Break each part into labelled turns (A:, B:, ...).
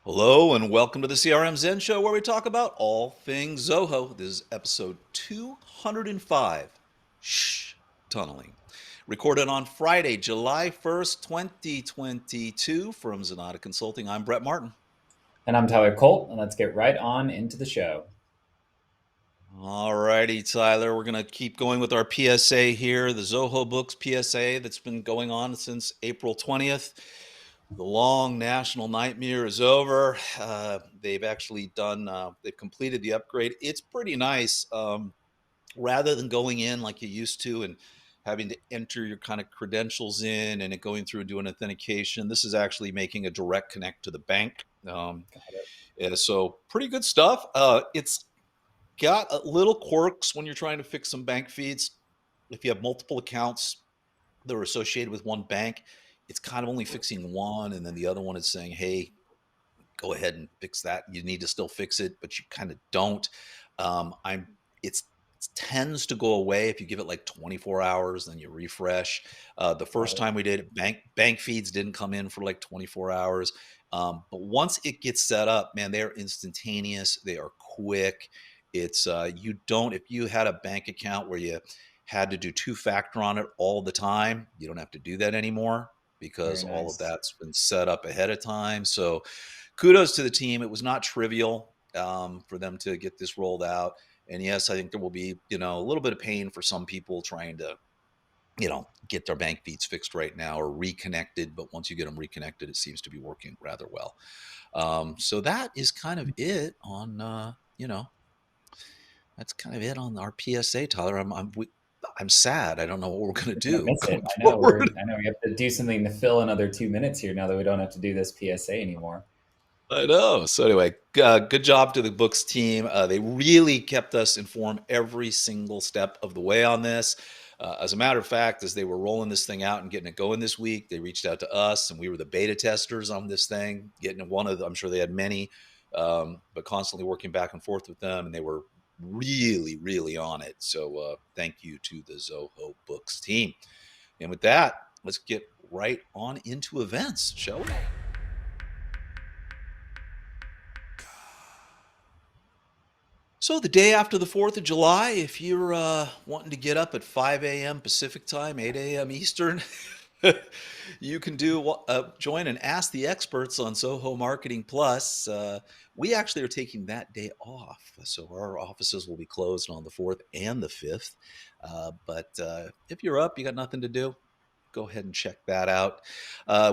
A: Hello and welcome to the CRM Zen Show where we talk about all things Zoho. This is episode 205, Shh, Tunneling. Recorded on Friday, July 1st, 2022 from Zanata Consulting. I'm Brett Martin.
B: And I'm Tyler Colt, and let's get right on into the show.
A: All righty, Tyler, we're going to keep going with our PSA here, the Zoho Books PSA that's been going on since April 20th. The long national nightmare is over. They've actually they've completed the upgrade. It's pretty nice. Rather than going in like you used to and having to enter your kind of credentials in and it going through and doing authentication, this is actually making a direct connect to the bank. So pretty good stuff. It's got little quirks when you're trying to fix some bank feeds. If you have multiple accounts that are associated with one bank, it's kind of only fixing one, and then the other one is saying, "Hey, go ahead and fix that. You need to still fix it, but you kind of don't." I'm it's it tends to go away if you give it like 24 hours, then you refresh. The
B: Got
A: first
B: it.
A: time we did it, bank feeds didn't come in for like 24 hours. But once it gets set up, man, they're instantaneous. They are quick. It's you don't if you had a bank account where you had to do two-factor on it all the time, you don't have to do that anymore because
B: Very
A: all of
B: nice.
A: that's been set up ahead of time. So kudos to the team. It was not trivial for them to get this rolled out. And yes, I think there will be, a little bit of pain for some people trying to, get their bank feeds fixed right now or reconnected. But once you get them reconnected, it seems to be working rather well. So that is kind of it on, that's kind of it on our PSA, Tyler. I'm sad. I don't know what we're going to
B: We're gonna
A: do
B: miss it.
A: going
B: I know.
A: forward.
B: I know we have to do something to fill another 2 minutes here now that we don't have to do this PSA anymore.
A: I know. So anyway, good job to the books team. They really kept us informed every single step of the way on this. As a matter of fact, as they were rolling this thing out and getting it going this week, they reached out to us, and we were the beta testers on this thing. Getting one of them, I'm sure they had many, but constantly working back and forth with them, and they were really, really on it. So thank you to the Zoho Books team. And with that, let's get right on into events, shall we? So the day after the 4th of July, if you're wanting to get up at 5 a.m. Pacific time, 8 a.m. Eastern, you can join and ask the experts on Soho Marketing Plus. We actually are taking that day off, so our offices will be closed on the 4th and the 5th. But if you're up, you got nothing to do, go ahead and check that out.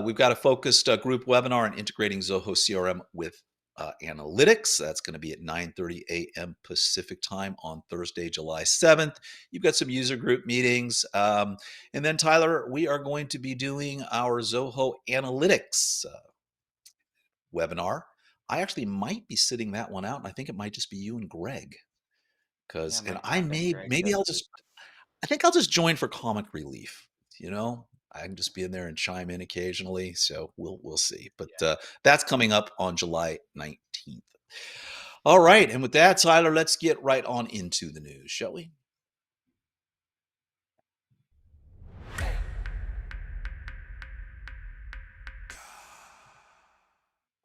A: We've got a focused group webinar on integrating Zoho CRM with analytics. That's going to be at 9:30 a.m. Pacific time on Thursday, July 7th. You've got some user group meetings. And then, Tyler, we are going to be doing our Zoho Analytics webinar. I actually might be sitting that one out, and I think it might just be you and Greg.
B: Yeah,
A: And
B: Mike
A: I
B: Toppin and
A: may,
B: Greg
A: maybe
B: Silver.
A: I think I'll just join for comic relief. You know, I can just be in there and chime in occasionally. So we'll see. But that's coming up on July 19th. All right, and with that, Tyler, let's get right on into the news, shall we?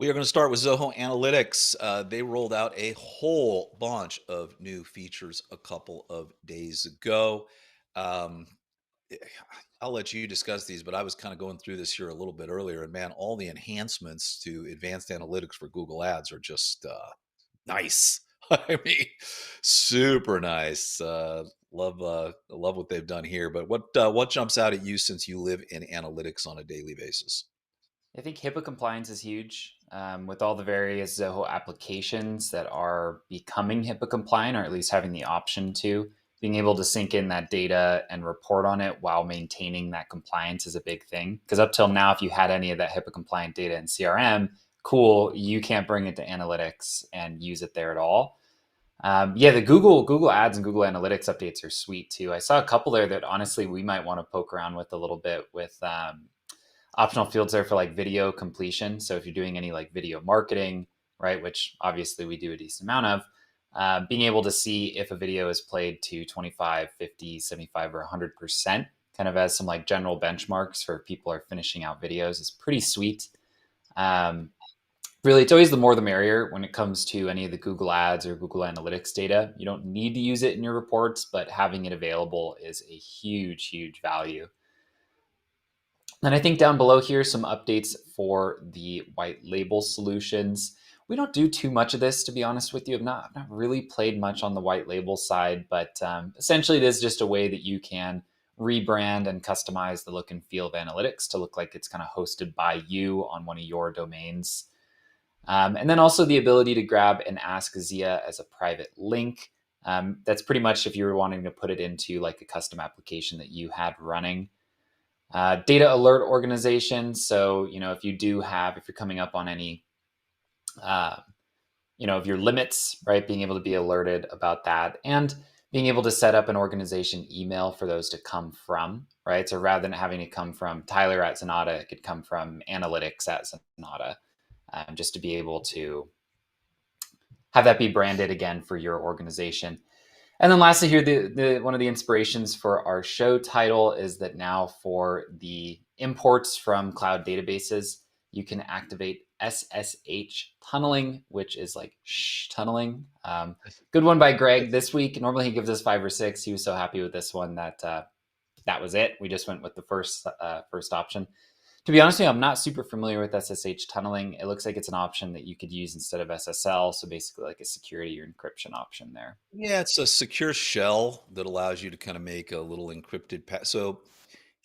A: We are going to start with Zoho Analytics. They rolled out a whole bunch of new features a couple of days ago. Um, I'll let you discuss these, but I was kind of going through this here a little bit earlier, and man, all the enhancements to advanced analytics for Google Ads are just nice. I mean, super nice. Love what they've done here. But what jumps out at you since you live in analytics on a daily basis?
B: I think HIPAA compliance is huge with all the various Zoho applications that are becoming HIPAA compliant, or at least having the option to. Being able to sync in that data and report on it while maintaining that compliance is a big thing. Because up till now, if you had any of that HIPAA compliant data in CRM, cool, you can't bring it to analytics and use it there at all. Yeah, the Google Ads and Google Analytics updates are sweet too. I saw a couple there that honestly we might want to poke around with a little bit with optional fields there for like video completion. So if you're doing any like video marketing, right, which obviously we do a decent amount of, being able to see if a video is played to 25, 50, 75, or 100%, kind of as some like general benchmarks for if people are finishing out videos is pretty sweet. Um, Really, it's always the more the merrier when it comes to any of the Google Ads or Google Analytics data. You don't need to use it in your reports, but having it available is a huge, huge value. And I think down below here, some updates for the white label solutions. We don't do too much of this, to be honest with you. I've not really played much on the white label side, but essentially it is just a way that you can rebrand and customize the look and feel of analytics to look like it's kind of hosted by you on one of your domains. And then also the ability to grab and ask Zia as a private link. That's pretty much if you were wanting to put it into like a custom application that you had running. Data alert organization. So, if you're coming up on any, of your limits, right, being able to be alerted about that and being able to set up an organization email for those to come from, right? So rather than having it come from Tyler at Zanata, it could come from analytics at Zanata, just to be able to have that be branded again for your organization. And then lastly here, the one of the inspirations for our show title is that now for the imports from cloud databases, you can activate SSH tunneling, which is like tunneling. Good one by Greg this week. Normally he gives us 5 or 6. He was so happy with this one that that was it. We just went with the first option. To be honest with you, I'm not super familiar with SSH tunneling. It looks like it's an option that you could use instead of SSL. So basically like a security or encryption option there.
A: Yeah, it's a secure shell that allows you to kind of make a little encrypted so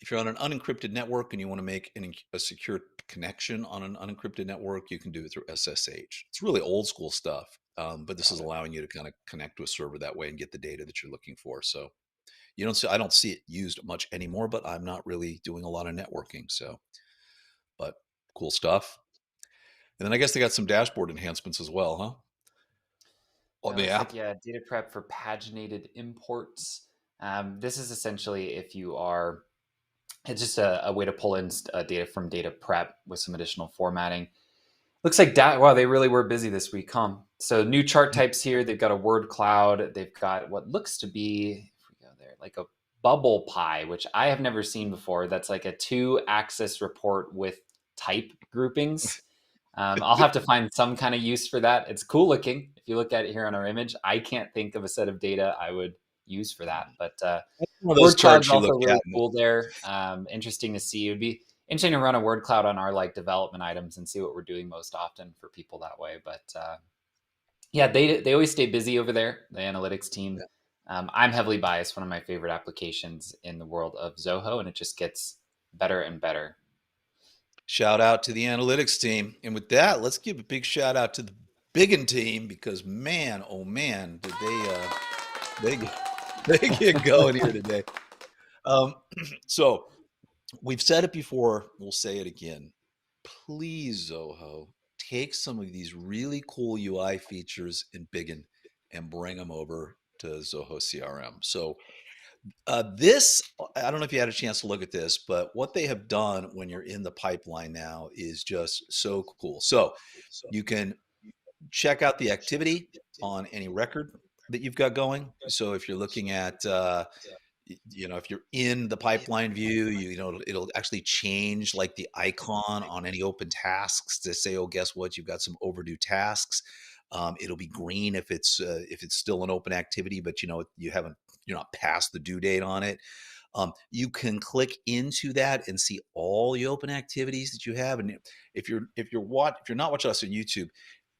A: if you're on an unencrypted network and you want to make a secure connection on an unencrypted network, you can do it through SSH. It's really old school stuff, but this is allowing you to kind of connect to a server that way and get the data that you're looking for. So I don't see it used much anymore, but I'm not really doing a lot of networking. So, but cool stuff. And then I guess they got some dashboard enhancements as well, huh? On
B: It
A: the
B: looks
A: app.
B: like, yeah, data prep for paginated imports. This is essentially if you are, it's just a way to pull in data from data prep with some additional formatting. Looks like wow, they really were busy this week, huh? So new chart types here. They've got a word cloud. They've got what looks to be, if we go there, like a bubble pie, which I have never seen before. That's like a 2-axis report with type groupings. I'll have to find some kind of use for that. It's cool looking. If you look at it here on our image, I can't think of a set of data I would use for that. But
A: One of those
B: word cloud's
A: charts you look
B: also really
A: at.
B: cool there. Interesting to see. It would be interesting to run a word cloud on our like development items and see what we're doing most often for people that way. But yeah, they always stay busy over there, the analytics team.
A: Yeah.
B: I'm heavily biased. One of my favorite applications in the world of Zoho, and it just gets better and better.
A: Shout out to the analytics team. And with that, let's give a big shout out to the Biggin team because man, oh man, did they they get going here today. So we've said it before, we'll say it again. Please, Zoho, take some of these really cool UI features in Biggin and bring them over to Zoho CRM. So this, I don't know if you had a chance to look at this, but what they have done when you're in the pipeline now is just so cool. So you can check out the activity on any record that you've got going. So if you're looking at, if you're in the pipeline view, it'll actually change like the icon on any open tasks to say, oh, guess what? You've got some overdue tasks. It'll be green if it's still an open activity, but you're not past the due date on it. You can click into that and see all the open activities that you have. And if you're not watching us on YouTube,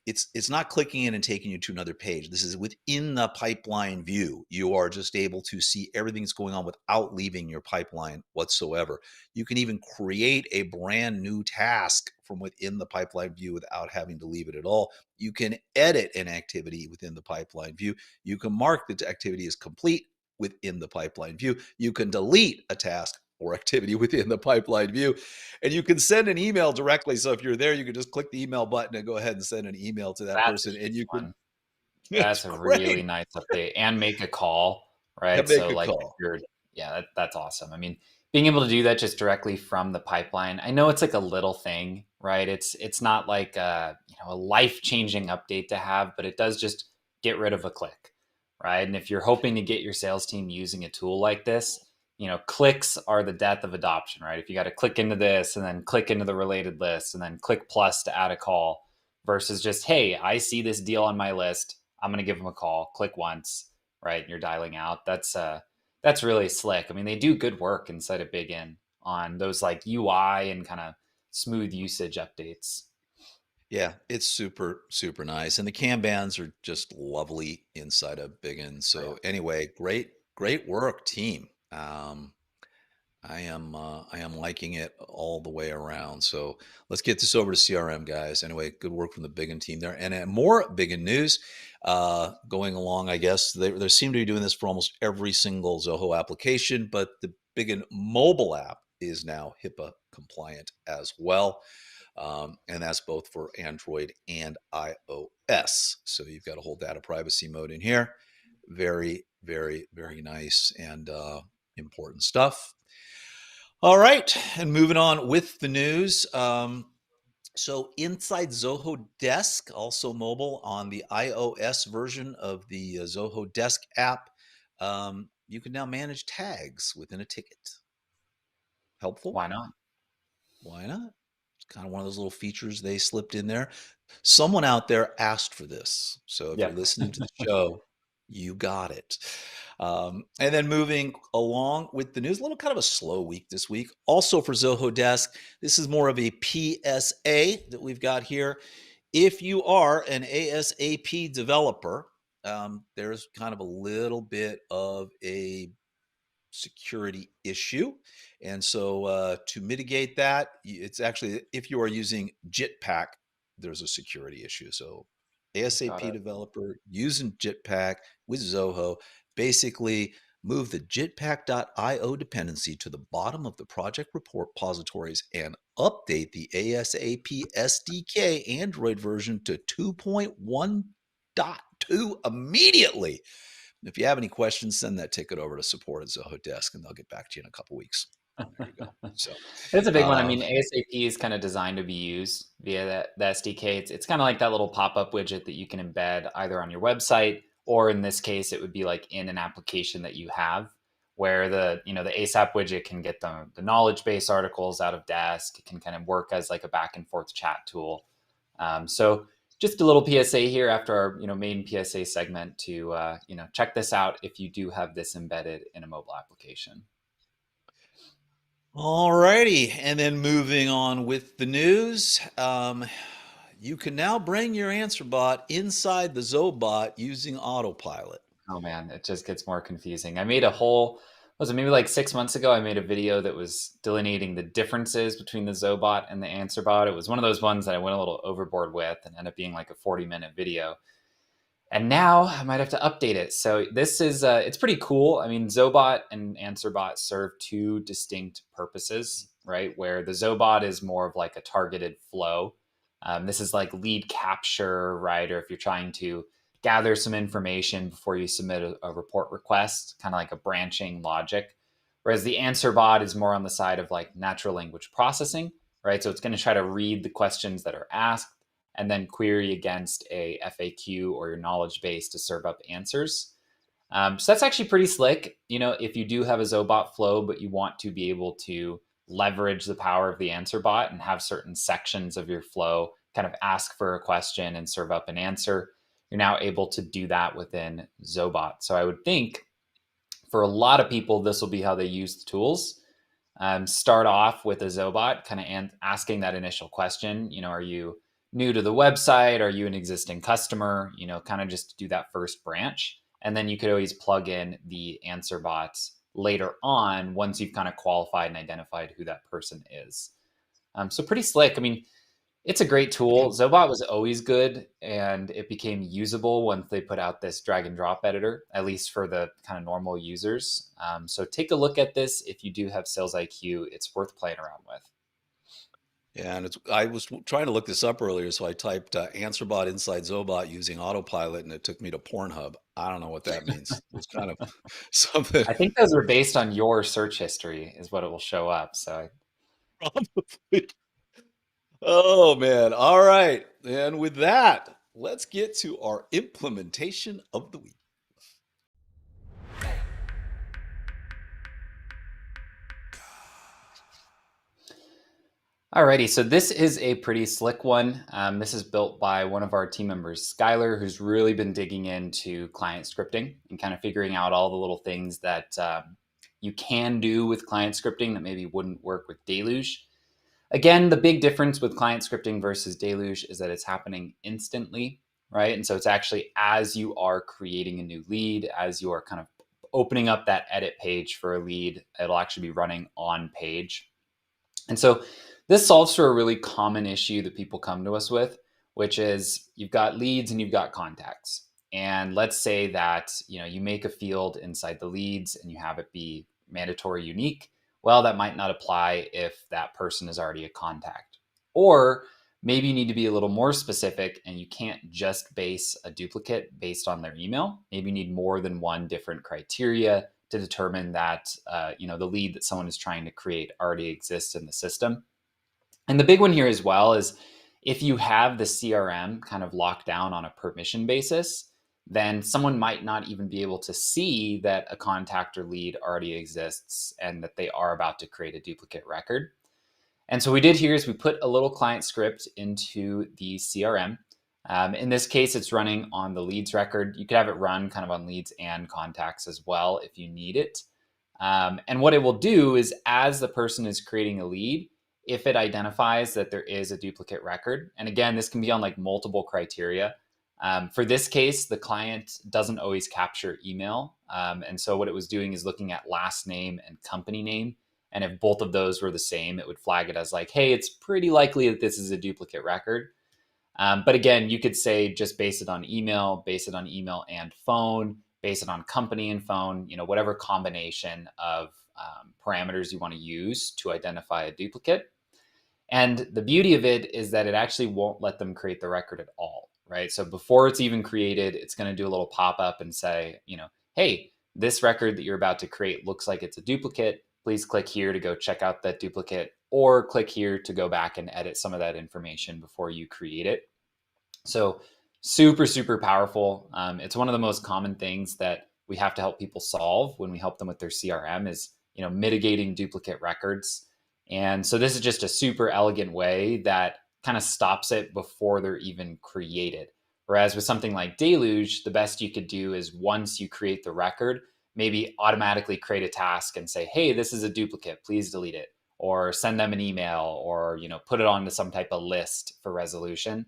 A: it's not clicking in and taking you to another page. This is within the pipeline view. You are just able to see everything that's going on without leaving your pipeline whatsoever. You can even create a brand new task from within the pipeline view without having to leave it at all. You can edit an activity within the pipeline view. You can mark the activity as complete within the pipeline view. You can delete a task or activity within the pipeline view. And you can send an email directly. So if you're there, you can just click the email button and go ahead and send an email to that
B: That's a
A: person. And
B: huge
A: you can,
B: one.
A: it's
B: That's a really
A: great.
B: nice update and make a call,
A: And
B: right?
A: make
B: So
A: a
B: like if
A: call.
B: you're, yeah, that's awesome. I mean, being able to do that just directly from the pipeline. I know it's like a little thing, right? It's not like a life-changing update to have, but it does just get rid of a click, right? And if you're hoping to get your sales team using a tool like this, clicks are the death of adoption, right? If you got to click into this and then click into the related list and then click plus to add a call, versus just, hey, I see this deal on my list. I'm going to give them a call. Click once, right? And you're dialing out. That's really slick. I mean, they do good work inside of BigN on those like UI and kind of smooth usage updates.
A: Yeah, it's super, super nice. And the Kanbans are just lovely inside of Biggin.
B: Oh, yeah.
A: So anyway, great work, team. I am liking it all the way around. So let's get this over to CRM, guys. Anyway, good work from the Biggin team there. And more Biggin news going along. I guess they seem to be doing this for almost every single Zoho application, but the Biggin mobile app is now HIPAA compliant as well. And that's both for Android and iOS. So you've got a whole data privacy mode in here. Very, very, very nice and important stuff. All right, and moving on with the news. So inside Zoho Desk, also mobile on the iOS version of the Zoho Desk app, you can now manage tags within a ticket. Helpful?
B: Why not?
A: Why not? It's kind of one of those little features they slipped in there. Someone out there asked for this. So if you're
B: Yep.
A: listening to the show, you got it. And then moving along with the news, a little kind of a slow week this week. Also for Zoho Desk, this is more of a PSA that we've got here. If you are an ASAP developer, there's kind of a little bit of a security issue. And so to mitigate that, it's actually, if you are using Jetpack, there's a security issue. So
B: Got
A: ASAP
B: it.
A: developer using Jetpack with Zoho, basically move the jetpack.io dependency to the bottom of the project repositories and update the ASAP SDK Android version to 2.1.2 immediately. If you have any questions, send that ticket over to support at Zoho Desk, and they'll get back to you in a couple weeks. There you go. So,
B: It's a big one. I
A: uh,
B: mean, ASAP is kind of designed to be used via the SDK. It's kind of like that little pop-up widget that you can embed either on your website or in this case, it would be like in an application that you have where the ASAP widget can get the knowledge base articles out of Desk. It can kind of work as like a back and forth chat tool. So just a little PSA here after our main PSA segment to check this out if you do have this embedded in a mobile application.
A: all righty. And then moving on with the news, you can now bring your answer bot inside the Zobot using Autopilot.
B: Oh man, it just gets more confusing. I made a whole, was it maybe like 6 months ago? I made a video that was delineating the differences between the Zobot and the AnswerBot. It was one of those ones that I went a little overboard with and ended up being like a 40-minute video. And now I might have to update it. So this is, it's pretty cool. I mean, Zobot and AnswerBot serve two distinct purposes, right? Where the Zobot is more of like a targeted flow. This is like lead capture, right? Or if you're trying to gather some information before you submit a report request, kind of like a branching logic. Whereas the AnswerBot is more on the side of like natural language processing, right? So it's going to try to read the questions that are asked and then query against a FAQ or your knowledge base to serve up answers. So that's actually pretty slick. If you do have a Zobot flow, but you want to be able to leverage the power of the answer bot and have certain sections of your flow kind of ask for a question and serve up an answer, you're now able to do that within Zobot. So I would think for a lot of people, this will be how they use the tools. Start off with a Zobot, kind of asking that initial question. Are you new to the website? Are you an existing customer? Kind of just do that first branch. And then you could always plug in the answer bots later on once you've kind of qualified and identified who that person is. So pretty slick. I mean, it's a great tool. Zobot was always good and it became usable once they put out this drag and drop editor, at least for the kind of normal users. So take a look at this. If you do have Sales IQ, it's worth playing around with.
A: Yeah, and I was trying to look this up earlier, so I typed AnswerBot inside Zobot using Autopilot, and it took me to Pornhub. I don't know what that means. It's kind of something.
B: I think those are based on your search history is what it will show up. So
A: Probably. Oh man. All right. And with that, let's get to our implementation of the week.
B: Alrighty, so this is a pretty slick one. This is built by one of our team members, Skylar, who's really been digging into client scripting and kind of figuring out all the little things that you can do with client scripting that maybe wouldn't work with Deluge. Again, the big difference with client scripting versus Deluge is that it's happening instantly, right? And so it's actually as you are creating a new lead, as you are kind of opening up that edit page for a lead, it'll actually be running on page. And so this solves for a really common issue that people come to us with, which is you've got leads and you've got contacts. And let's say that, you make a field inside the leads and you have it be mandatory unique. Well, that might not apply if that person is already a contact. Or maybe you need to be a little more specific and you can't just base a duplicate based on their email. Maybe you need more than one different criteria to determine that the lead that someone is trying to create already exists in the system. And the big one here as well is if you have the CRM kind of locked down on a permission basis, then someone might not even be able to see that a contact or lead already exists and that they are about to create a duplicate record. And so what we did here is we put a little client script into the CRM. In this case, it's running on the leads record. You could have it run kind of on leads and contacts as well if you need it. And what it will do is as the person is creating a lead, if it identifies that there is a duplicate record, and again, this can be on like multiple criteria. For this case, the client doesn't always capture email. And so what it was doing is looking at last name and company name. And if both of those were the same, it would flag it as like, hey, it's pretty likely that this is a duplicate record. But again, you could say just base it on email and phone, base it on company and phone, whatever combination of parameters you want to use to identify a duplicate. And the beauty of it is that it actually won't let them create the record at all, right? So before it's even created, it's going to do a little pop-up and say, hey, this record that you're about to create looks like it's a duplicate. Please click here to go check out that duplicate, or click here to go back and edit some of that information before you create it. So super, super powerful. It's one of the most common things that we have to help people solve when we help them with their CRM is, mitigating duplicate records. And so this is just a super elegant way that kind of stops it before they're even created. Whereas with something like Deluge, the best you could do is once you create the record, maybe automatically create a task and say, hey, this is a duplicate, please delete it. Or send them an email, or put it onto some type of list for resolution.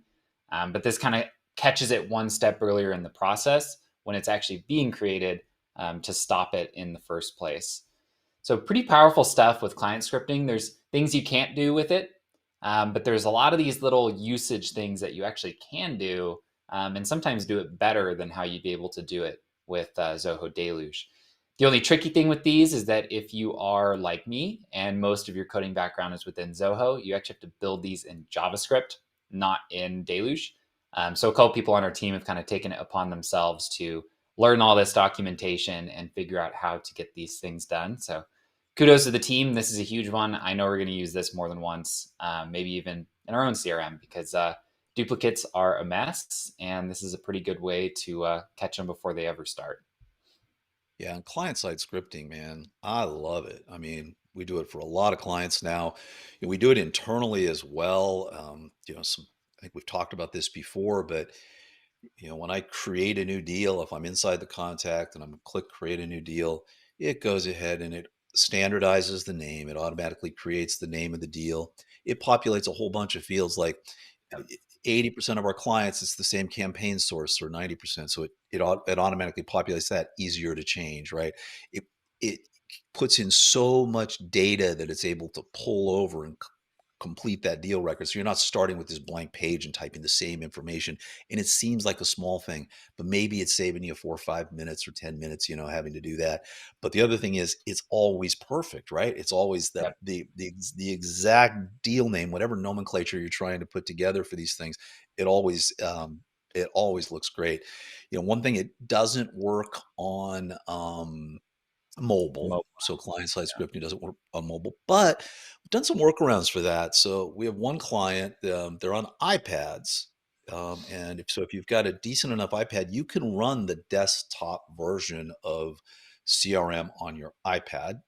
B: But this kind of catches it one step earlier in the process when it's actually being created to stop it in the first place. So pretty powerful stuff with client scripting. There's things you can't do with it, but there's a lot of these little usage things that you actually can do, and sometimes do it better than how you'd be able to do it with Zoho Deluge. The only tricky thing with these is that if you are like me and most of your coding background is within Zoho, you actually have to build these in JavaScript, not in Deluge. So a couple people on our team have kind of taken it upon themselves to learn all this documentation and figure out how to get these things done. So kudos to the team. This is a huge one. I know we're going to use this more than once, maybe even in our own CRM, because duplicates are a mess, and this is a pretty good way to catch them before they ever start.
A: Yeah, and client-side scripting, man, I love it. I mean, we do it for a lot of clients now. We do it internally as well. I think we've talked about this before, but when I create a new deal, if I'm inside the contact and I'm click create a new deal, it goes ahead and it standardizes the name. It automatically creates the name of the deal. It populates a whole bunch of fields like
B: Yep.
A: 80% of our clients, it's the same campaign source, or 90%. So it automatically populates that, easier to change, right? It puts in so much data that it's able to pull over and complete that deal record. So you're not starting with this blank page and typing the same information. And it seems like a small thing, but maybe it's saving you 4 or 5 minutes or 10 minutes, having to do that. But the other thing is it's always perfect, right? It's always
B: Yep.
A: the exact deal name, whatever nomenclature you're trying to put together for these things. It always, it always looks great. One thing it doesn't work on, mobile.
B: Mobile.
A: So client-side
B: Yeah.
A: scripting doesn't work on mobile, but we've done some workarounds for that. So we have one client, they're on iPads. If you've got a decent enough iPad, you can run the desktop version of CRM on your iPad.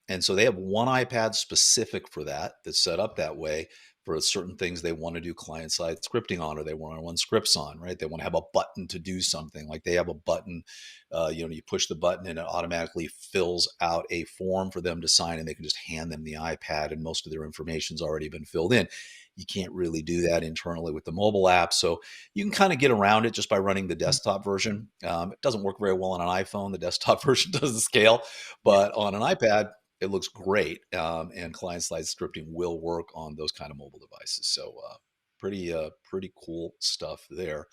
A: And so they have one iPad specific for that, that's set up that way for certain things they want to do client-side scripting on, or they want to run scripts on, right? They want to have a button to do something. Like they have a button, you push the button and it automatically fills out a form for them to sign, and they can just hand them the iPad, and most of their information's already been filled in. You can't really do that internally with the mobile app, so you can kind of get around it just by running the desktop version. It doesn't work very well on an iPhone. The desktop version doesn't scale,
B: Yeah.
A: but on an iPad, it looks great, and client-side scripting will work on those kind of mobile devices. So, pretty cool stuff there.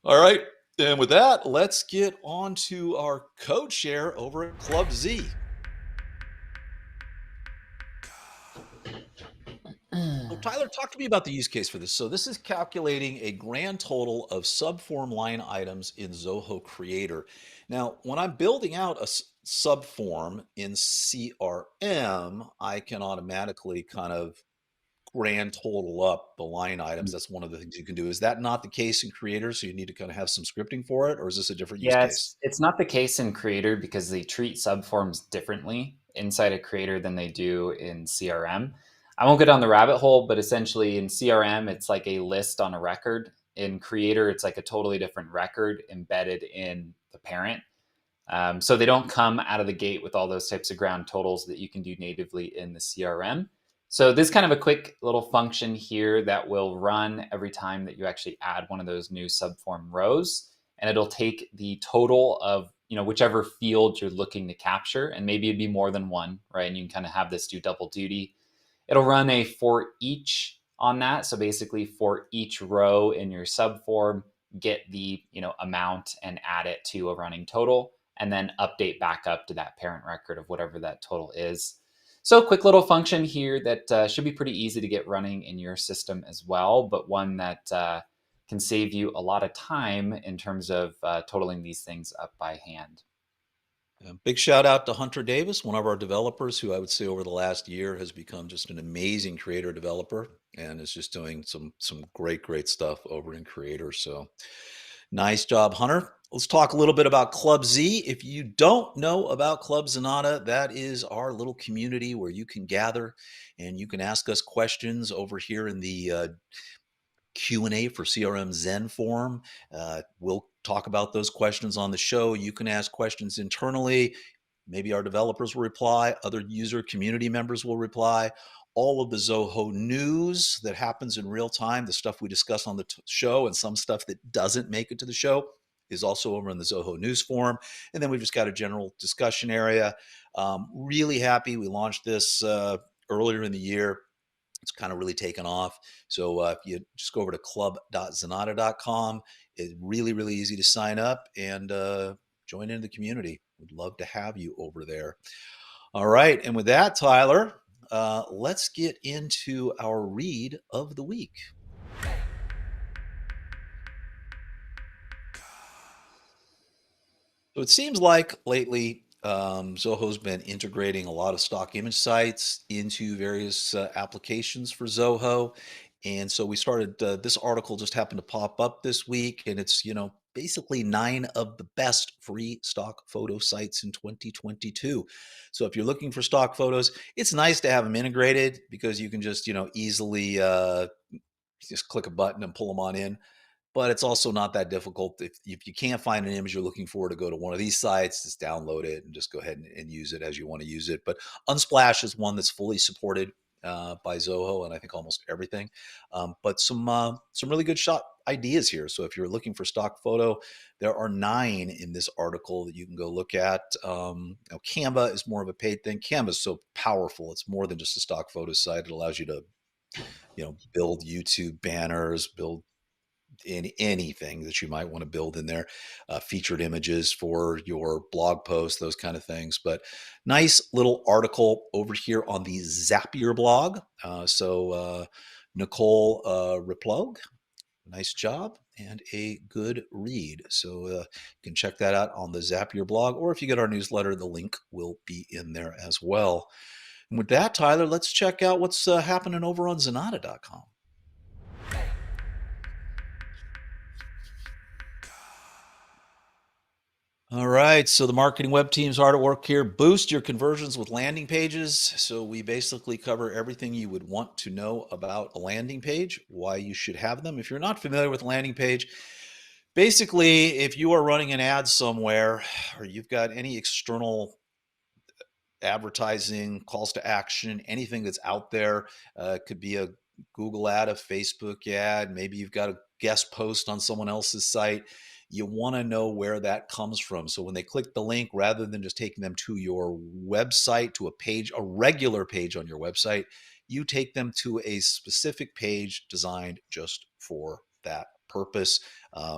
A: All right, and with that, let's get on to our code share over at Club Z. So Tyler, talk to me about the use case for this. So this is calculating a grand total of subform line items in Zoho Creator. Now, when I'm building out a subform in CRM, I can automatically kind of grand total up the line items. That's one of the things you can do. Is that not the case in Creator? So you need to kind of have some scripting for it, or is this a different use
B: Yeah,
A: case?
B: it's not the case in Creator because they treat subforms differently inside a Creator than they do in CRM. I won't go down the rabbit hole, but essentially in CRM, it's like a list on a record. In Creator, it's like a totally different record embedded in the parent. So they don't come out of the gate with all those types of ground totals that you can do natively in the CRM. So this is kind of a quick little function here that will run every time that you actually add one of those new subform rows, and it'll take the total of whichever field you're looking to capture, and maybe it'd be more than one, right? And you can kind of have this do double duty. It'll run a for each on that. So basically, for each row in your subform, get the amount and add it to a running total, and then update back up to that parent record of whatever that total is. So quick little function here that should be pretty easy to get running in your system as well, but one that can save you a lot of time in terms of totaling these things up by hand.
A: Big shout out to Hunter Davis, one of our developers, who I would say over the last year has become just an amazing Creator developer and is just doing some great stuff over in Creator. So nice job, Hunter. Let's talk a little bit about Club Z. If you don't know about Club Zanata, that is our little community where you can gather and you can ask us questions over here in the Q&A for CRM Zen forum. We'll talk about those questions on the show. You can ask questions internally. Maybe our developers will reply. Other user community members will reply. All of the Zoho news that happens in real time, the stuff we discuss on the show, and some stuff that doesn't make it to the show is also over in the Zoho news forum. And then we've just got a general discussion area. Really happy. We launched this earlier in the year. It's kind of really taken off. So if you just go over to club.zanata.com, it's really easy to sign up and join into the community. We'd love to have you over there. All right. And with that, Tyler, let's get into our read of the week. So it seems like lately Zoho's been integrating a lot of stock image sites into various applications for Zoho. And so we started, this article just happened to pop up this week, and it's, basically 9 of the best free stock photo sites in 2022. So if you're looking for stock photos, it's nice to have them integrated because you can just, easily just click a button and pull them on in. But it's also not that difficult. If you can't find an image you're looking for, to go to one of these sites, just download it and just go ahead and use it as you want to use it. But Unsplash is one that's fully supported by Zoho, and I think almost everything. But some really good shot ideas here. So if you're looking for stock photo, there are 9 in this article that you can go look at. Canva is more of a paid thing. Canva is so powerful. It's more than just a stock photo site. It allows you to build YouTube banners, build anything that you might want to build in there, featured images for your blog posts, those kind of things. But nice little article over here on the Zapier blog. Nicole Replogue, nice job and a good read. So you can check that out on the Zapier blog, or if you get our newsletter, the link will be in there as well. And with that, Tyler, let's check out what's happening over on Zanata.com. All right, so the marketing web team's hard at work here. Boost your conversions with landing pages. So we basically cover everything you would want to know about a landing page, why you should have them. If you're not familiar with a landing page, basically, if you are running an ad somewhere or you've got any external advertising, calls to action, anything that's out there. It could be a Google ad, a Facebook ad. Maybe you've got a guest post on someone else's site. You want to know where that comes from. So when they click the link, rather than just taking them to your website, to a page, a regular page on your website, you take them to a specific page designed just for that purpose,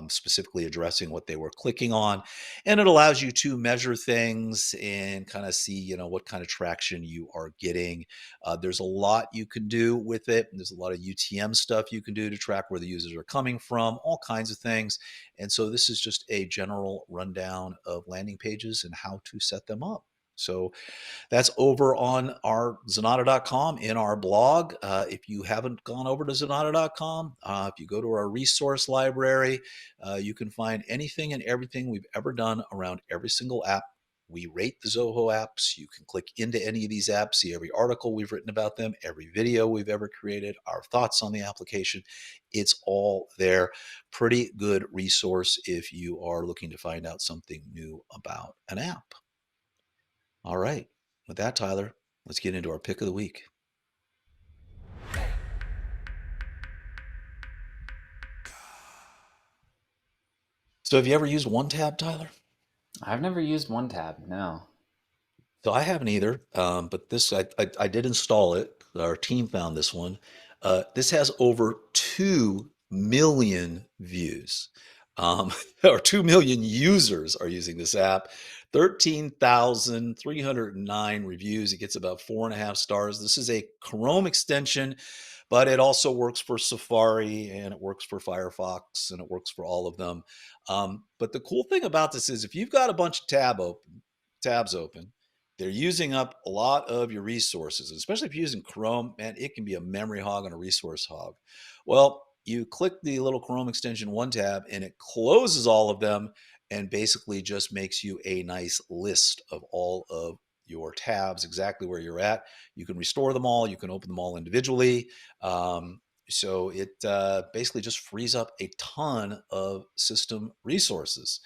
A: specifically addressing what they were clicking on. And it allows you to measure things and kind of see, what kind of traction you are getting. There's a lot you can do with it. There's a lot of UTM stuff you can do to track where the users are coming from, all kinds of things. And so this is just a general rundown of landing pages and how to set them up. So that's over on our Zanata.com in our blog. If you haven't gone over to Zanata.com, if you go to our resource library, you can find anything and everything we've ever done around every single app. We rate the Zoho apps. You can click into any of these apps, see every article we've written about them, every video we've ever created, our thoughts on the application. It's all there. Pretty good resource if you are looking to find out something new about an app. All right. With that, Tyler, let's get into our pick of the week. So, have you ever used OneTab, Tyler?
B: I've never used OneTab. No.
A: So I haven't either, but this I did install it. Our team found this one. This has over 2 million views, or 2 million users are using this app. 13,309 reviews. It gets about 4.5 stars. This is a Chrome extension, but it also works for Safari and it works for Firefox and it works for all of them. But the cool thing about this is if you've got a bunch of tabs open, they're using up a lot of your resources, especially if you're using Chrome, man, it can be a memory hog and a resource hog. Well, you click the little Chrome extension OneTab and it closes all of them and basically just makes you a nice list of all of your tabs, exactly where you're at. You can restore them all. You can open them all individually. So it basically just frees up a ton of system resources.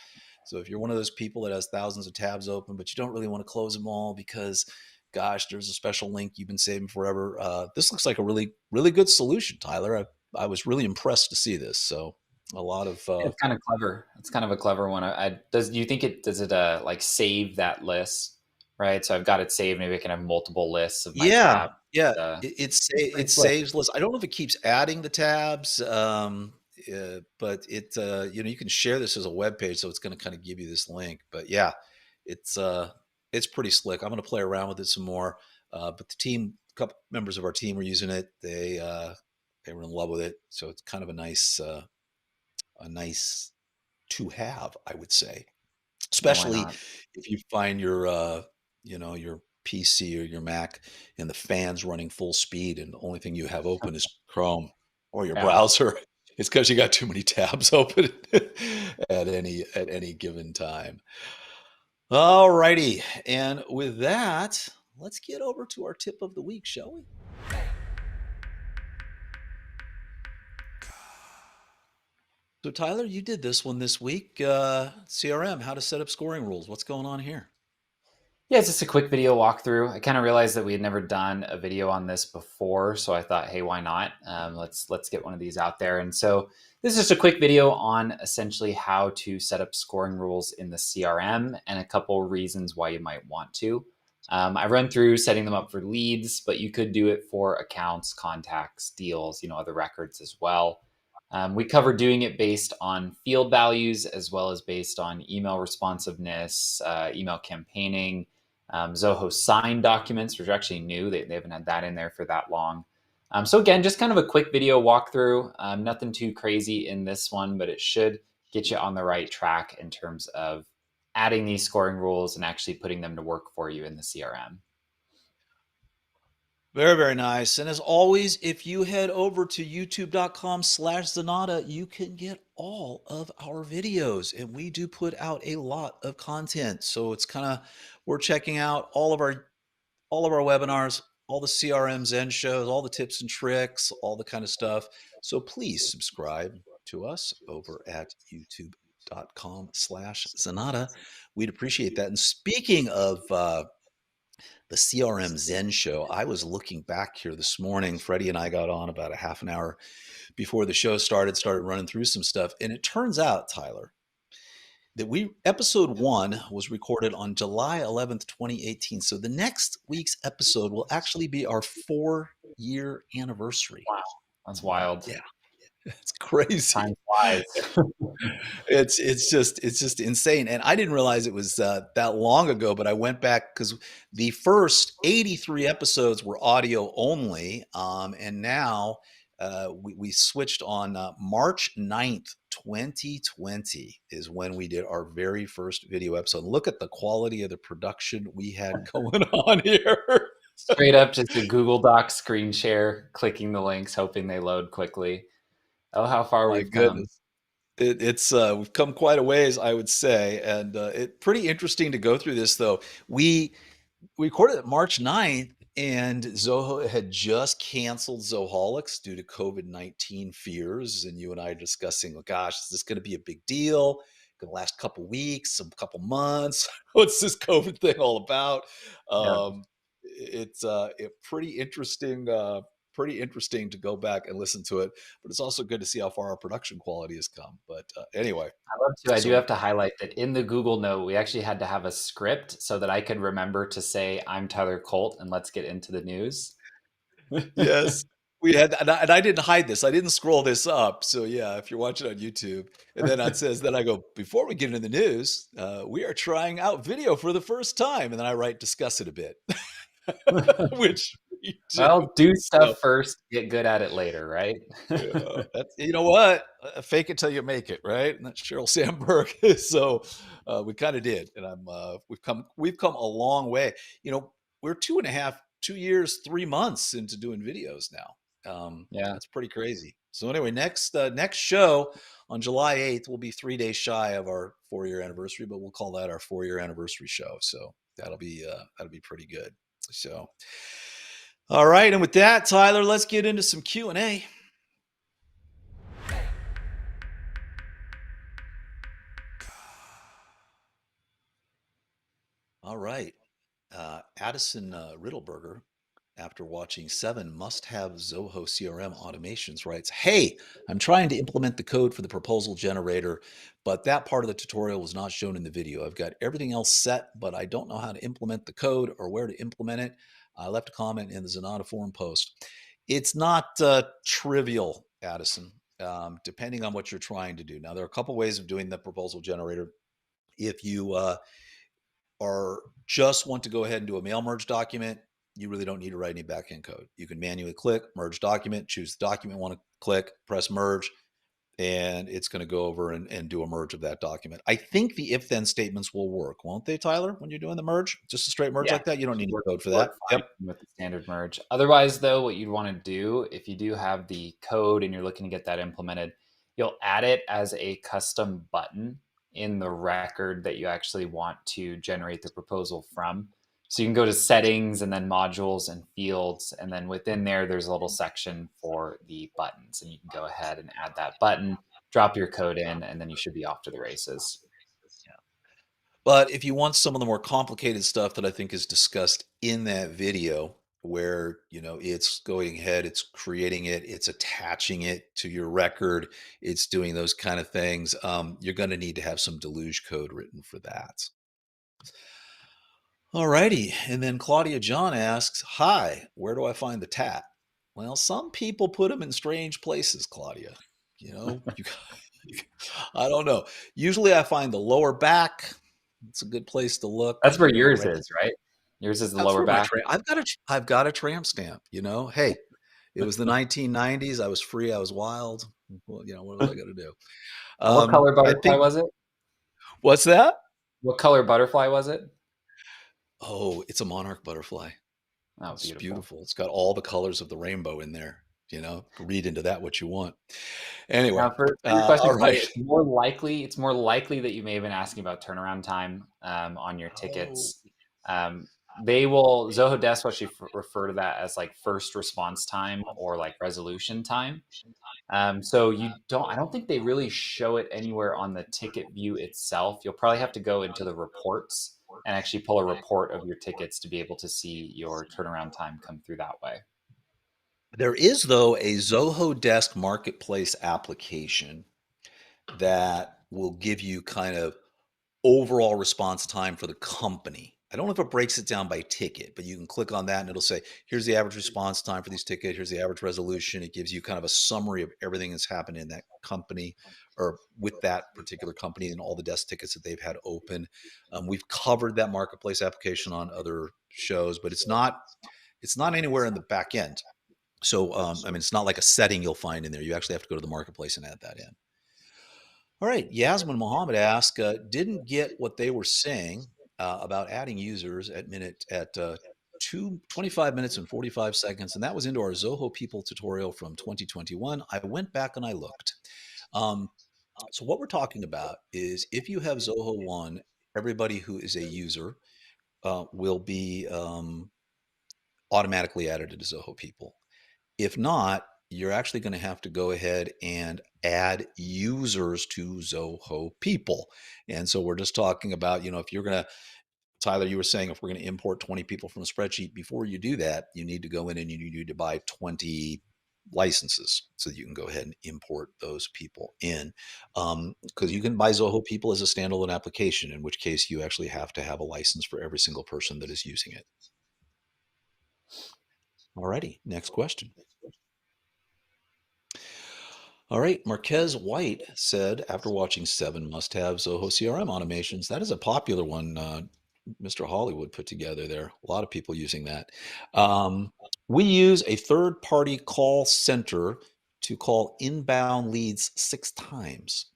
A: So if you're one of those people that has thousands of tabs open, but you don't really want to close them all because, gosh, there's a special link you've been saving forever, this looks like a really, really good solution, Tyler. I was really impressed to see this. So a lot of
B: It's kind of clever. It's kind of a clever one. Do you think does it like save that list? Right. So I've got it saved. Maybe I can have multiple lists of my
A: yeah,
B: tabs.
A: yeah.
B: Uh,
A: It
B: pretty slick.
A: saves lists. I don't know if it keeps adding the tabs, but you can share this as a web page, so it's going to kind of give you this link. But yeah, it's uh, it's pretty slick. I'm going to play around with it some more. But the team, a couple members of our team, were using it. They were in love with it, so it's kind of a nice to have, I would say,
B: Yeah, why
A: especially
B: not?
A: if you find your PC or your Mac and the fans running full speed and the only thing you have open is Chrome or your
B: Yeah.
A: browser. It's because you got too many tabs open at any given time. All righty. And with that, let's get over to our tip of the week, shall we? So Tyler, you did this one this week. CRM, how to set up scoring rules. What's going on here?
B: Yeah, it's just a quick video walkthrough. I kind of realized that we had never done a video on this before, so I thought, hey, why not? Let's get one of these out there. And so this is just a quick video on essentially how to set up scoring rules in the CRM and a couple reasons why you might want to. I run through setting them up for leads, but you could do it for accounts, contacts, deals, other records as well. We cover doing it based on field values as well as based on email responsiveness, email campaigning, Zoho sign documents, which are actually new. They haven't had that in there for that long. So again, just kind of a quick video walkthrough. Nothing too crazy in this one, but it should get you on the right track in terms of adding these scoring rules and actually putting them to work for you in the CRM.
A: Very, very nice. And as always, if you head over to youtube.com/Zanata, you can get all of our videos. And we do put out a lot of content. So it's kind of, we're checking out all of our webinars, all the CRM Zen shows, all the tips and tricks, all the kind of stuff. So please subscribe to us over at youtube.com/Zanata. We'd appreciate that. And speaking of the CRM Zen show, I was looking back here this morning. Freddie and I got on about a half an hour before the show started running through some stuff. And it turns out, Tyler, that episode 1 was recorded on July 11th, 2018. So the next week's episode will actually be our 4-year anniversary.
B: Wow, that's wild.
A: Yeah, it's crazy.
B: Time flies.
A: It's just insane. And I didn't realize it was that long ago, but I went back because the first 83 episodes were audio only. And now we switched on March 9th, 2020 is when we did our very first video episode. Look at the quality of the production we had going on here.
B: Straight up just a Google Doc screen share, clicking the links, hoping they load quickly. Oh, how far
A: My
B: we've come.
A: goodness. It's we've come quite a ways, I would say, and it's pretty interesting to go through this. Though we recorded it March 9th, and Zoho had just canceled Zoholics due to COVID-19 fears, and you and I are discussing, oh gosh, is this going to be a big deal? Going to last a couple weeks, a couple months? What's this COVID thing all about?
B: Yeah.
A: It's pretty interesting. Pretty interesting to go back and listen to it, but it's also good to see how far our production quality has come. But anyway,
B: I love to. I do
A: so
B: have to highlight that in the Google Note, we actually had to have a script so that I could remember to say, I'm Tyler Colt, and let's get into the news.
A: yes, we had, and I didn't hide this. I didn't scroll this up. So yeah, if you're watching on YouTube, and then it says, then I go, before we get into the news, we are trying out video for the first time, and then I write, discuss it a bit, which we do.
B: Well, do stuff
A: So,
B: first, get good at it later, right?
A: yeah, that's, you know what? Fake it till you make it, right? And that's Sheryl Sandberg. So we kind of did, and we've come a long way. We're 2 years, 3 months into doing videos now.
B: Yeah.
A: That's pretty crazy. So anyway, next show on July 8th will be 3 days shy of our 4-year anniversary, but we'll call that our 4-year anniversary show. So that'll be pretty good. So. All right, and with that, Tyler, let's get into some Q&A. All right. Addison Riddleberger, after watching 7 must-have Zoho CRM automations, writes, hey, I'm trying to implement the code for the proposal generator, but that part of the tutorial was not shown in the video. I've got everything else set, but I don't know how to implement the code or where to implement it. I left a comment in the Zanata forum post. It's not trivial, Addison, depending on what you're trying to do. Now, there are a couple ways of doing the proposal generator. If you just want to go ahead and do a mail merge document, you really don't need to write any backend code. You can manually click merge document, choose the document you want to click, press merge, and it's going to go over and do a merge of that document. I think the if then statements will work, won't they, Tyler, when you're doing the merge? Just a straight merge
B: Yeah.
A: like that? You don't need any code for
B: Work
A: that.
B: fine
A: Yep.
B: with the standard merge. Otherwise, though, what you'd want to do, if you do have the code and you're looking to get that implemented, you'll add it as a custom button in the record that you actually want to generate the proposal from. So you can go to settings and then modules and fields. And then within there, there's a little section for the buttons. And you can go ahead and add that button, drop your code in, and then you should be off to the races.
A: But if you want some of the more complicated stuff that I think is discussed in that video, where it's going ahead, it's creating it, it's attaching it to your record, it's doing those kind of things, you're going to need to have some deluge code written for that. All righty. And then Claudia John asks, hi, where do I find the tat? Well, some people put them in strange places, Claudia. I don't know. Usually I find the lower back. It's a good place to look.
B: That's where yours is, right? Yours is the
A: That's
B: lower
A: where my
B: back.
A: I've got a tramp stamp. Hey, it was the 1990s. I was free. I was wild. Well, what was I going to do?
B: What color
A: I
B: butterfly
A: think.
B: was it?
A: What's that?
B: What color butterfly was it?
A: Oh, it's a monarch butterfly.
B: Oh,
A: It's
B: beautiful.
A: beautiful. It's got all the colors of the rainbow in there. Read into that what you want. Anyway,
B: Now, for your question,
A: all
B: Clay,
A: right.
B: it's more likely that you may have been asking about turnaround time on your
A: Oh,
B: tickets. They will Zoho Desk will actually refer to that as like first response time or like resolution time. So I don't think they really show it anywhere on the ticket view itself. You'll probably have to go into the reports and actually pull a report of your tickets to be able to see your turnaround time come through that way.
A: there is, though, a Zoho Desk Marketplace application that will give you kind of overall response time for the company. I don't know if it breaks it down by ticket, but you can click on that and it'll say, here's the average response time for these tickets. Here's the average resolution. It gives you kind of a summary of everything that's happened in that company or with that particular company and all the desk tickets that they've had open. We've covered that marketplace application on other shows, but it's not anywhere in the back end. So, I mean, it's not like a setting you'll find in there. You actually have to go to the marketplace and add that in. All right. Yasmin Mohammed asked, didn't get what they were saying about adding users at 25 minutes and 45 seconds. And that was into our Zoho People tutorial from 2021. I went back and I looked. Um, so what we're talking about is if you have Zoho One, everybody who is a user will be automatically added to Zoho People. If not, you're actually going to have to go ahead and add users to Zoho People. And so we're just talking about, if you're going to, Tyler, you were saying if we're going to import 20 people from a spreadsheet, before you do that, you need to go in and you need to buy 20 licenses so that you can go ahead and import those people in. Because you can buy Zoho People as a standalone application, in which case you actually have to have a license for every single person that is using it. Alrighty, next question. All right, Marquez White said after watching Seven Must-Have Zoho CRM automations, that is a popular one. Mr. Hollywood put together there. A lot of people using that. Um, we use a third-party call center to call inbound leads 6 times.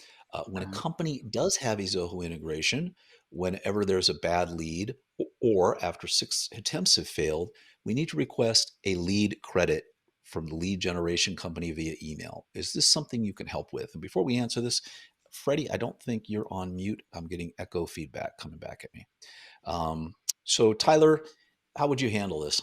A: When a
B: Mhm.
A: company does have a Zoho integration, whenever there's a bad lead or after 6 attempts have failed, we need to request a lead credit from the lead generation company via email. Is this something you can help with? And before we answer this, Freddie, I don't think you're on mute. I'm getting echo feedback coming back at me. So, Tyler, how would you handle this?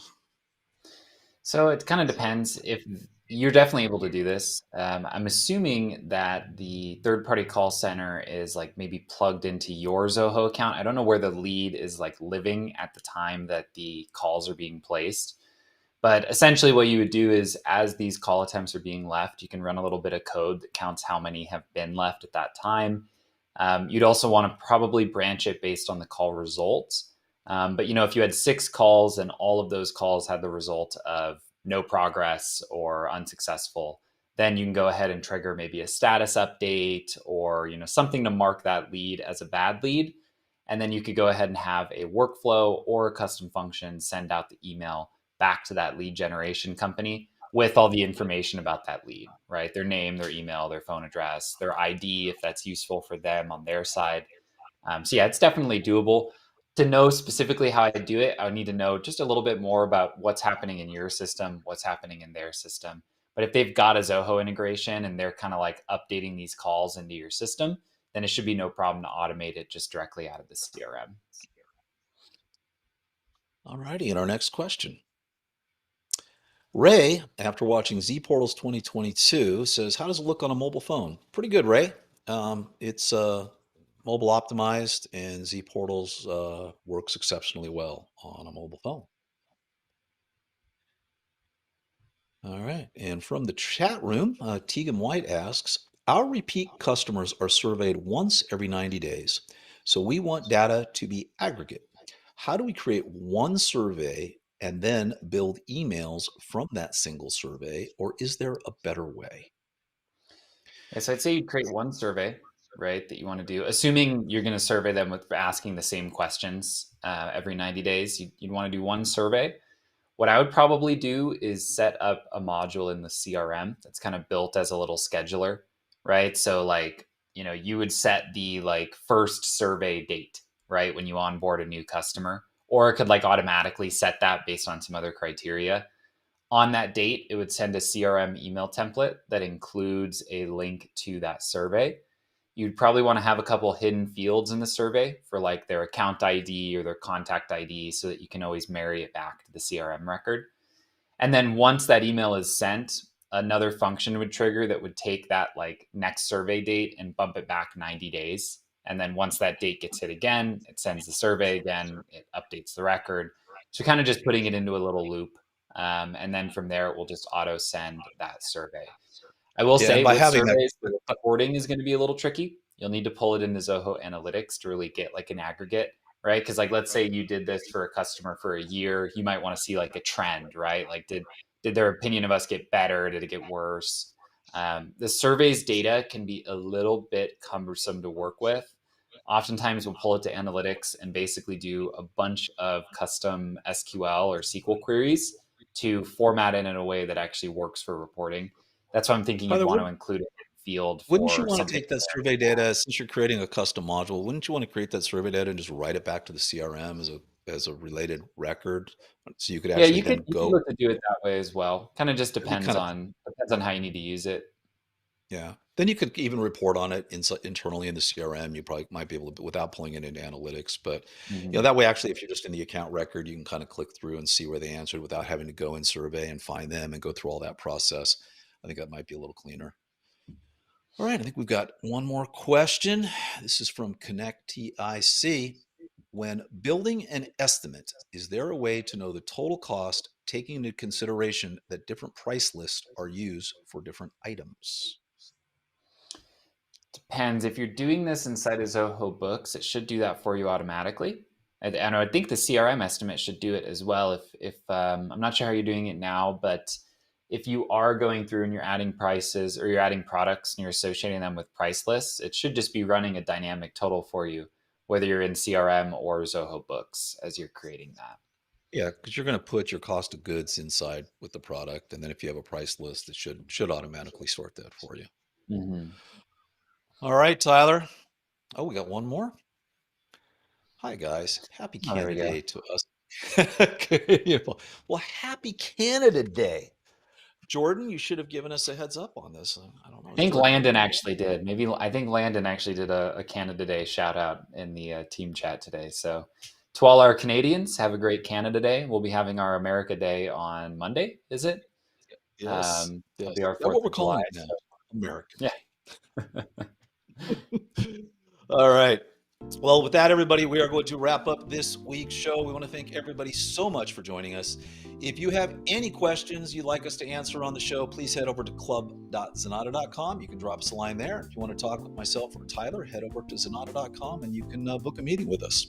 B: So it kind of depends if you're definitely able to do this. I'm assuming that the third party call center is like maybe plugged into your Zoho account. I don't know where the lead is like living at the time that the calls are being placed. But essentially, what you would do is as these call attempts are being left, you can run a little bit of code that counts how many have been left at that time. You'd also want to probably branch it based on the call results. But if you had 6 calls and all of those calls had the result of no progress or unsuccessful, then you can go ahead and trigger maybe a status update or something to mark that lead as a bad lead. And then you could go ahead and have a workflow or a custom function send out the email back to that lead generation company with all the information about that lead, right? Their name, their email, their phone address, their ID, if that's useful for them on their side. So yeah, it's definitely doable. To know specifically how I do it, I would need to know just a little bit more about what's happening in your system, what's happening in their system. But if they've got a Zoho integration and they're kind of like updating these calls into your system, then it should be no problem to automate it just directly out of the CRM.
A: All righty, and our next question. Ray, after watching Z Portals 2022, says, how does it look on a mobile phone? Pretty good, Ray. It's mobile optimized, and Z Portals works exceptionally well on a mobile phone. All right. And from the chat room, Tegan White asks, our repeat customers are surveyed once every 90 days. So we want data to be aggregate. How do we create one survey and then build emails from that single survey? Or is there a better way?
B: Yeah, so I'd say you create one survey, right, that you want to do, assuming you're going to survey them with asking the same questions every 90 days. You'd want to do one survey. What I would probably do is set up a module in the CRM that's kind of built as a little scheduler, right? So like, you would set the like first survey date, right, when you onboard a new customer, or it could like automatically set that based on some other criteria. On that date, it would send a CRM email template that includes a link to that survey. You'd probably want to have a couple hidden fields in the survey for like their account ID or their contact ID so that you can always marry it back to the CRM record. And then once that email is sent, another function would trigger that would take that like next survey date and bump it back 90 days. And then once that date gets hit again, it sends the survey again, it updates the record. So kind of just putting it into a little loop. And then from there, it will just auto send that survey. I will
A: Yeah,
B: say
A: and by
B: with
A: having
B: surveys,
A: that,
B: the reporting is going to be a little tricky. You'll need to pull it into Zoho Analytics to really get like an aggregate, right? Because like let's say you did this for a customer for a year, you might want to see like a trend, right? Like did their opinion of us get better? Did it get worse? The surveys data can be a little bit cumbersome to work with. Oftentimes we'll pull it to analytics and basically do a bunch of custom SQL or SQL queries to format it in a way that actually works for reporting. That's why I'm thinking you'd
A: Tyler,
B: want to include a field
A: wouldn't you
B: for
A: want to
B: something.
A: take that survey data, since you're creating a custom module, wouldn't you want to create that survey data and just write it back to the CRM as a related record, so you could
B: Yeah,
A: actually
B: you could
A: then
B: you could
A: go?
B: look to do it that way as well. Kind of just
A: It'd be
B: depends
A: kind of
B: on how you need to use it.
A: Yeah. Then you could even report on it internally in the CRM. You probably might be able to, without pulling it into analytics. But
B: Mhm.
A: that way, actually, if you're just in the account record, you can kind of click through and see where they answered without having to go in survey and find them and go through all that process. I think that might be a little cleaner. All right, I think we've got one more question. This is from Connect TIC. When building an estimate, is there a way to know the total cost, taking into consideration that different price lists are used for different items?
B: Depends. If you're doing this inside of Zoho Books, it should do that for you automatically. And I think the CRM estimate should do it as well. If I'm not sure how you're doing it now, but if you are going through and you're adding prices or you're adding products and you're associating them with price lists, it should just be running a dynamic total for you, whether you're in CRM or Zoho Books as you're creating that.
A: Yeah, because you're going to put your cost of goods inside with the product, and then if you have a price list, it should automatically sort that for you.
B: Mm-hmm.
A: All right, Tyler. Oh, we got one more. Hi, guys. Happy
B: Oh, there we
A: Canada
B: go.
A: Day to us. Well, happy Canada Day. Jordan, you should have given us a heads up on this. I don't know.
B: I
A: Is
B: think
A: Jordan here?
B: Landon actually did. Maybe I think Landon actually did a Canada Day shout out in the team chat today. So to all our Canadians, have a great Canada Day. We'll be having our America Day on Monday. Is it?
A: Yes.
B: It'll
A: Yes.
B: be our
A: That's what
B: 4th
A: we're
B: of July.
A: calling it now.
B: So,
A: American
B: yeah.
A: Day. All right. Well, with that, everybody, we are going to wrap up this week's show. We want to thank everybody so much for joining us. If you have any questions you'd like us to answer on the show, please head over to club.zanata.com. You can drop us a line there. If you want to talk with myself or Tyler, head over to zanata.com and you can book a meeting with us.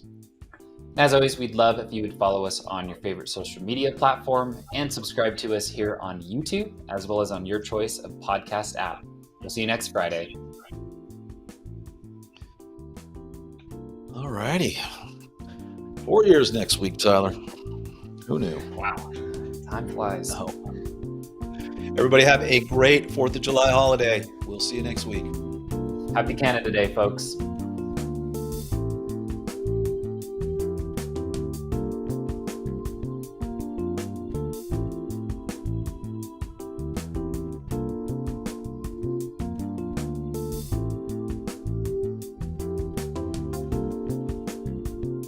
B: As always, we'd love if you would follow us on your favorite social media platform and subscribe to us here on YouTube, as well as on your choice of podcast app. We'll see you next Friday.
A: All righty. 4 years next week, Tyler. Who knew?
B: Wow. Time flies.
A: Oh. Everybody have a great 4th of July holiday. We'll see you next week.
B: Happy Canada Day, folks.